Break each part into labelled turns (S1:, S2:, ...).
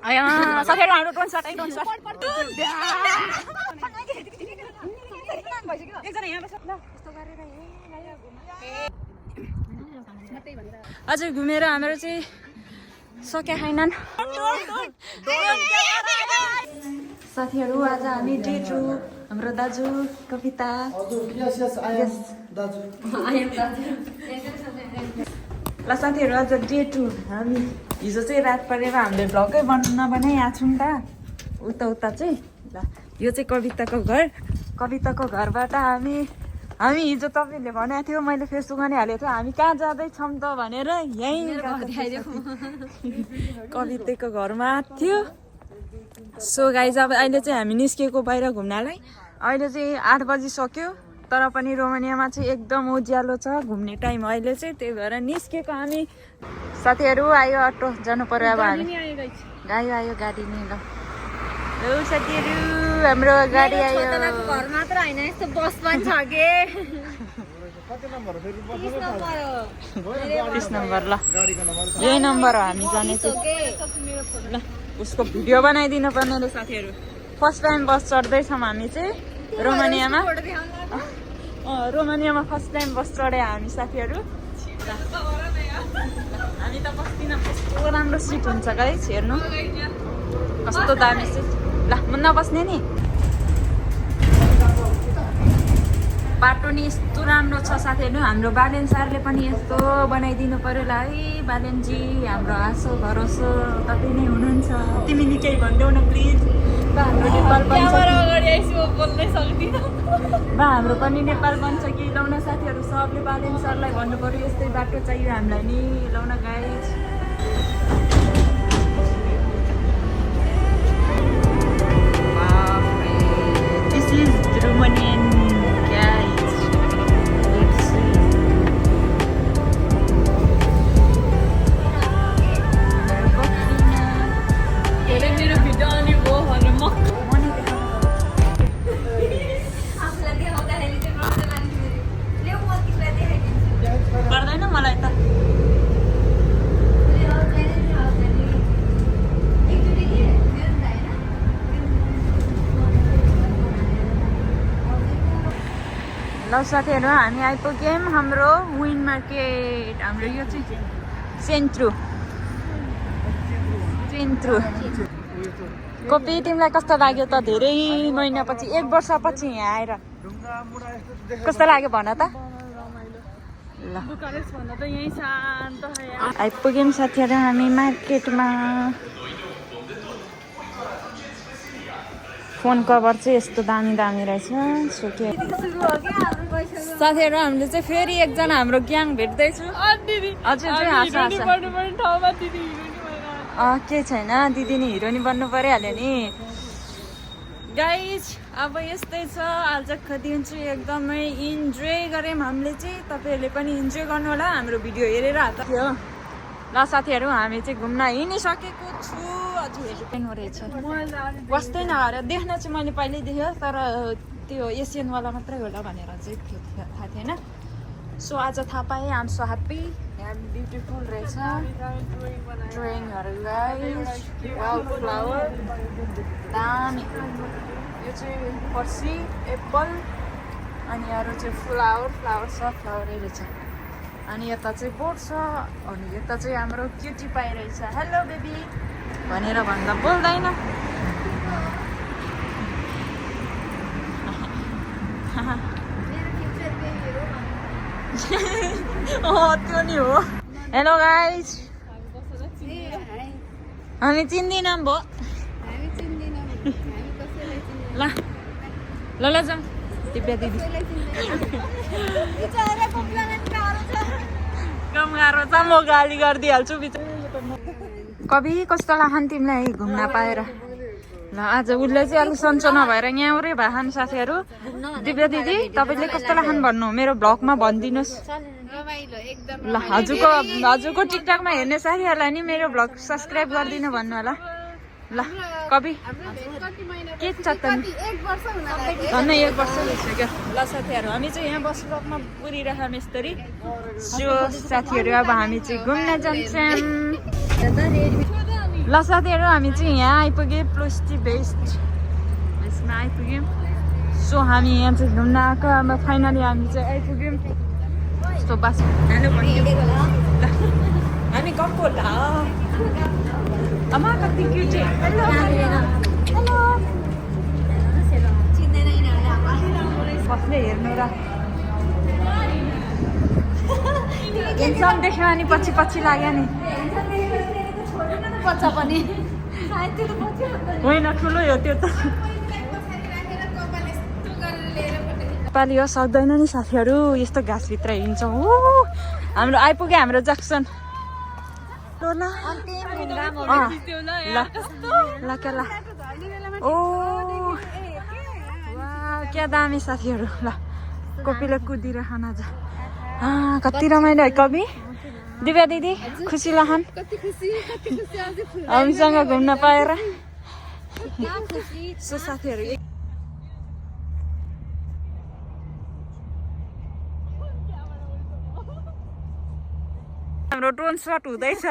S1: साथीहरू हाम्रो don't short एकजना यहाँ बस्छ ल अझै घुमेर हाम्रो चाहिँ सके खाइनन् साथीहरू आज हामी डे 2 हाम्रो दाजु कविता ल साथीहरू आज डे 2 हामी हिजो चाहिँ रात परेर हामीले भ्लगै नबनाइआएको छौँ त उता चाहिँ ल यो चाहिँ कविताको घरबाट हामी हिजो तपाईँले भनेको थियो मैले फेसबुकमा नि हालेको थियो हामी कहाँ जाँदैछौँ त भनेर यहीँ कविताको घरमा थियो सो गाइज अब अहिले चाहिँ हामी निस्केको बाहिर घुम्नलाई अहिले चाहिँ 8 बजिसक्यो तर पनि रोमानियामा चाहिँ एकदम उज्यालो छ घुम्ने टाइम अहिले चाहिँ त्यही भएर निस्केको हामी साथीहरू आयो अटो जानु पर्यो अब हामी आयो गाडी नि ल साथीहरू हाम्रो गाडी आयो
S2: घर मात्र हैन यस्तो बस पनि छ के
S1: 30 नम्बर ल यही नम्बर हो हामी जाने चाहिँ ल उसको भिडियो बनाइदिनु पर्ने रे साथीहरू फर्स्ट टाइम बस चढ्दैछौँ हामी चाहिँ रोमानियामा फर्स्ट टाइम बस चढे हामी साथीहरू हामी त बस्दिनँ कस्तो राम्रो सिट हुन्छ गाइस हेर्नु कस्तो दामी सिट ल म नबस्ने नि बाटो नि यस्तो राम्रो छ साथीहरू हाम्रो बालेन सरले पनि यस्तो बनाइदिनु पर्यो ल है बालेनजी हाम्रो आशो भरोसो तपाईँ नै हुनुहुन्छ तिमी नि केही भनिदेऊ न प्लिज हाम्रो नेपाल हाम्रो पनि नेपाल बन्छ कि लाउन साथीहरू सबले बालेन सरलाई भन्नु पर्यो यस्तै बाटो चाहियो हामीलाई नि लाउन guys This is Romanian guys. Let's see. मेरो भिडियो अनि भयो भनेर म पर्दैन मलाई त ल साथीहरू हामी आइपुग्यौँ हाम्रो विन मार्केट हाम्रो यो चाहिँ सेन्ट्रु कोपी तिमीलाई कस्तो लाग्यो त धेरै महिनापछि 1 वर्षपछि यहाँ आएर कस्तो लाग्यो भन त ल आइपुग्यौँ साथीहरू हामी मार्केटमा फोन कभर चाहिँ यस्तो दामी रहेछ साथीहरू हामीले चाहिँ फेरि एकजना हाम्रो ग्याङ भेट्दैछु के छैन दिदी नि हिरोनी बन्नु परिहाल्यो नि गाइज अब यस्तै छ आजको दिन चाहिँ एकदमै इन्जोय गऱ्यौँ हामीले चाहिँ तपाईँहरूले पनि इन्जोय गर्नु होला हाम्रो भिडियो हेरेर हात थियो ल साथीहरू हामी चाहिँ घुम्न हिँडिसकेको छु अझै हेर्नु रहेछ बस्दैन अरे देख्न चाहिँ मैले पहिल्यै देखेँ तर त्यो एसियनवाला मात्रै होला भनेर चाहिँ थाहा थिएन सो आज थाहा पाएँ आम सो ह्याप्पी ब्युटिफुल रहेछ ड्रइङहरू गाइस फ्लावर दामी यो चाहिँ फर्सी एप्पल अनि अरू चाहिँ फ्लावर सब फ्लावरै रहेछ अनि यता चाहिँ बोट छ अनि यता चाहिँ हाम्रो क्युटी पाइरहेछ हेलो बेबी भनेर भन्दा बोल्दैन त्यो नि हो हेलो गाइज हामी चिन्दिनौँ भो ल जाउँ दिव्या दिदी कम गाह्रो छ म गाली गरिदिइहाल्छु कवि कस्तो लाग्छ तिमीलाई घुम्न पाएर ल आज उसले चाहिँ अलिक सन्चो नभएर यहाँउरै भाखान साथीहरू दिव्या दिदी तपाईँले कस्तो लाग्छ भन्नु मेरो भ्लगमा भनिदिनुहोस् ल हजुरको टिकटकमा हेर्ने साथीहरूलाई नि मेरो भ्लग सब्सक्राइब गरिदिनु भन्नु होला ल कवि के छ त धन्न 1 वर्ष भइसक्यो ल साथीहरू हामी चाहिँ यहाँ बस स्टपमा पुगिरहेको मेस्तरी सो साथीहरू अब हामी चाहिँ घुम्न जान्छौँ ल साथीहरू हामी चाहिँ यहाँ आइपुग्यौँ प्लस्टी बेस्टमा आइपुग्यौँ सो हामी यहाँ चाहिँ घुम्न आएको अब फाइनली हामी चाहिँ आइपुग्यौँ सो बस हेलो हामी कम्पो होला आमा कति क्युट हेलो हेलो कसले हेर्नु र इन्सान देख्यो अनि पछि पछि लाग्यो नि
S2: बच्चा पनि
S1: होइन ठुलो हो त्यो त नेपाली हो सक्दैन नि साथीहरू यस्तो घाँसभित्र हिँड्छौँ हो हाम्रो आइपुग्यो हाम्रो जक्सन ल ल क्या ल ओ क्या दामी साथीहरू ल कपिले कुदिरहन आज कति रमाइलो है कवि दिव्या दिदी खुसी लहन हामीसँग घुम्न पाएर सो साथीहरू हाम्रो ड्रोन सट हुँदैछ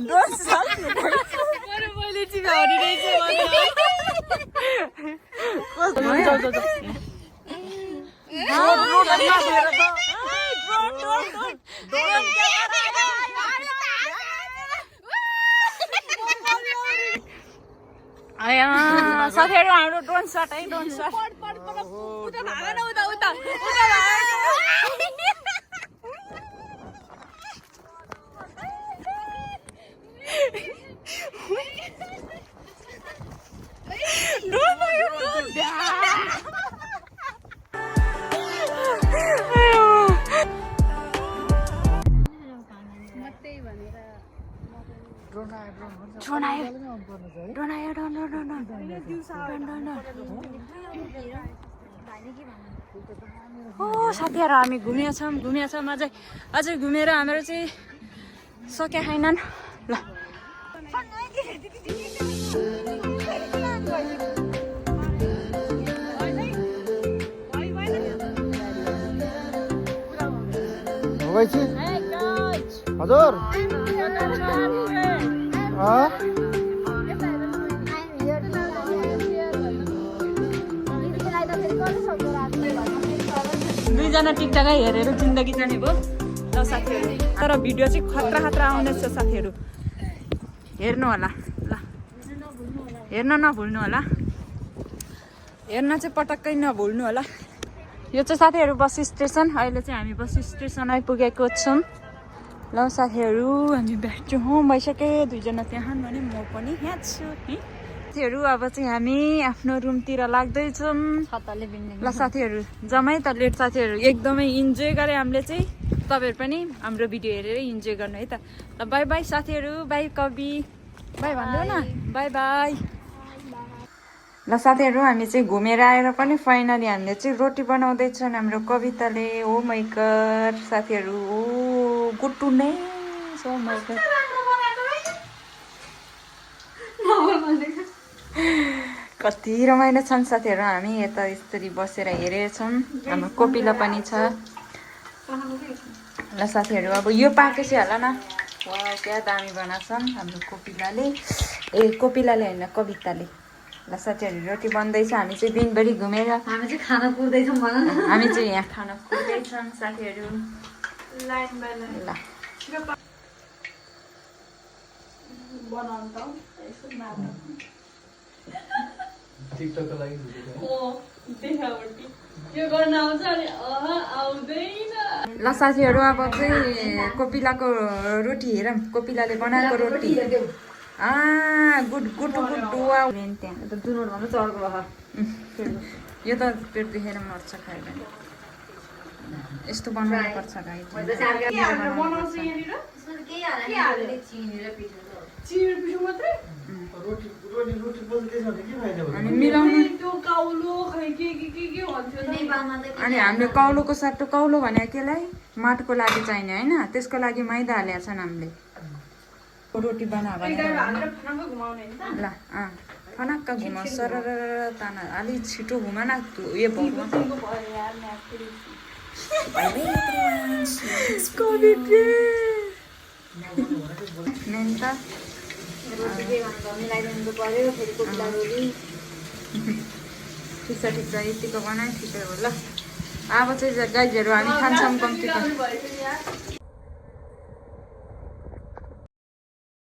S1: ड्रोन सट मैले साथीहरू हाम्रो ड्रोन सट है ड्रोन सट साथीहरू हामी घुमेछौँ अझै घुमेर हाम्रो चाहिँ सके छैनन् ल
S3: हजुर
S1: दुईजना टिकटकै हेरेर जिन्दगी जाने भयो ल साथीहरू तर भिडियो चाहिँ खतरा आउनेछ साथीहरू हेर्नु होला ल हेर्न नभुल्नु होला हेर्न चाहिँ पटक्कै नभुल्नु होला यो चाहिँ साथीहरू बस स्टेसन अहिले चाहिँ हामी बस स्टेसन आइपुगेको छौँ ल साथीहरू हामी ब्याट्री होम भइसक्यो दुईजना त्यहाँ भने म पनि यहाँ छु साथीहरू अब चाहिँ हामी आफ्नो रुमतिर लाग्दैछौँ ल साथीहरू जम्मै त लेट साथीहरू एकदमै इन्जोय गरे हामीले चाहिँ तपाईँहरू पनि हाम्रो भिडियो हेरेर इन्जोय गर्नु है त ल बाई बाई साथीहरू बाई कवि बाई भन्नु न बाई बाई ल साथीहरू हामी चाहिँ घुमेर आएर पनि फाइनली हामीले चाहिँ रोटी बनाउँदैछन् हाम्रो कविताले हो मैकर साथीहरू हो गुट्टु नै सो मैकर कति रमाइलो छन् साथीहरू हामी यता यसरी बसेर हेरेछौँ हाम्रो कोपिला पनि छ ल साथीहरू अब यो पाकेपछि होला न क्या दामी बनाउँछन् हाम्रो कोपिलाले कोपिलाले होइन कविताले ल साथीहरू रोटी बन्दैछ हामी चाहिँ दिनभरि घुमेर
S2: हामी चाहिँ खाना कुर्दैछौँ भन
S1: हामी चाहिँ यहाँ खाना कुर्दैछौँ साथीहरू ल
S3: टिकटकको लागि
S1: ल साथीहरू अब चाहिँ कोपिलाको रोटी हेरौँ कोपिलाले बनाएको रोटी गुड गुटु गुड्डु त्यहाँ त दुनो भन्नु चर्को भयो यो त पेट दुखेर मर्छ खाएर यस्तो बनाउनु पर्छ गाई अनि मिलाउनु अनि हामीले कौलोको सट्टो कौलो भने केलाई माटोको लागि चाहिने होइन त्यसको लागि मैदा हालेका छन् हामीले रोटी बना ल फनक्क घुमाउ सर ताना अलि छिटो घुमा न उयो मेन त
S2: रोटी के भन्छ मिलाइदिनु पर्यो फेरि कोपिला रोटी
S1: ठिक छ यतिको बनाएँ ठिकै हो ल अब चाहिँ गाइजहरू हामी खान्छौँ कम्तीको